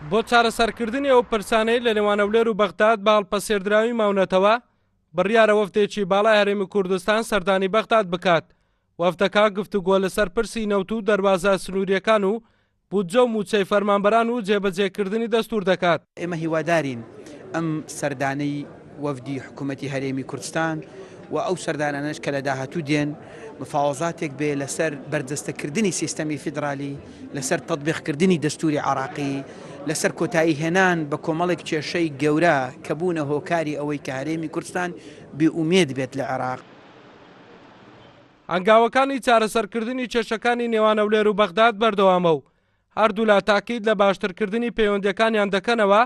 بۆ چارەسەرکردنی ئەو پرسانەی لە نێوانەولێر و بەغداد بە هەڵپەسێردراوی ماونەتەوە بڕیارە وەفتێکی باڵای هەرێمی کوردستان سەردانی بەغداد بکات. وەفتەکە گفتوگۆ لەسەر پرسی نەوت و دەربازە سنووریەکان و بودجە و موچەی فەرمانبەران و جێبەجێکردنی دەستور دەکات. ئێمە هیوادارین ئەم سەردانەی وەفدی حکوومەتی هەرێمی کوردستان و ئەو سەردانانەش کە لە داهاتوو دێن مفاوەزاتێک بێ لەسەر بەردەستەکردنی سیستەمی فیدرالی، لەسەر تەطبیقکردنی دەستوری عراقی، لەسەر کۆتایی هێنان بە کۆمەڵێک کێشەی گەورە کە بوونە هۆکاری ئەوەی کە هەرێمی کوردستان بێئومێد بێت لە عێراق. هەنگاوەکانی چارەسەرکردنی کێشەکانی نێوانەولێر و بەغداد بەردەوامە و هەردوو لا تاکید لە باشترکردنی پەیوەندیەکانیان دەکەنەوە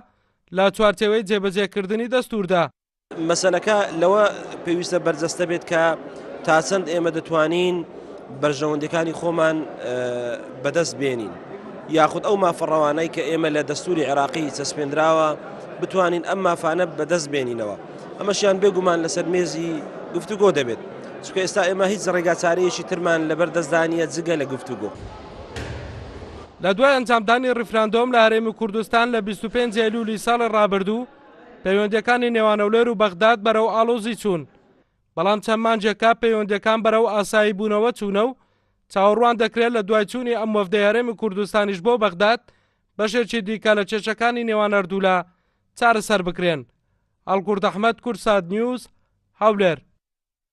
لە چوارچێوەی جێبەجێکردنی دەستوردا. مەسەلەکە لەوە پێویستە بەرجەستە بێت کە تا چەند ئێمە دەتوانین بەرژەوەندەکانی خۆمان بەدەست بێنین، یاخود ئەو مافەڕەوانەی کە ئێمە لە دەستوری عێراقی چەسپێنراوە بتوانین ئەم مافانە بەدەست بێنینەوە. ئەمەشیان بێگومان لەسەر مێزی گفتوگۆ دەبێت، چونکە ئێستا ئێمە هیچ ڕێگا چارەیەکی ترمان لەبەر دەستدانیە جگە لە گفتوگۆ. لە دوای ئەنجامدانی ڕیفراندۆم لە هەرێمی کوردستان لە 25 ئەیلولی ساڵی ڕابردوو پەیوەندیەکانی نێوانەولێر و بەغداد بەرەو ئاڵۆزی چوون، بەڵام چەند مانجێکە پەیوەندیەکان بەرەو ئاسایی بوونەوە چوونە و چاوەڕوان دەکرێت لە دوای چوونی ئەم وەفدەی هەرێمی کوردستانیش بۆ بەغداد بەشێکی دیکە لە کێشەکانی نێوان هەردوولا چارەسەر بکرێن. ئەڵقورد ئەحمەد، کورسات نیوز، هەولێر.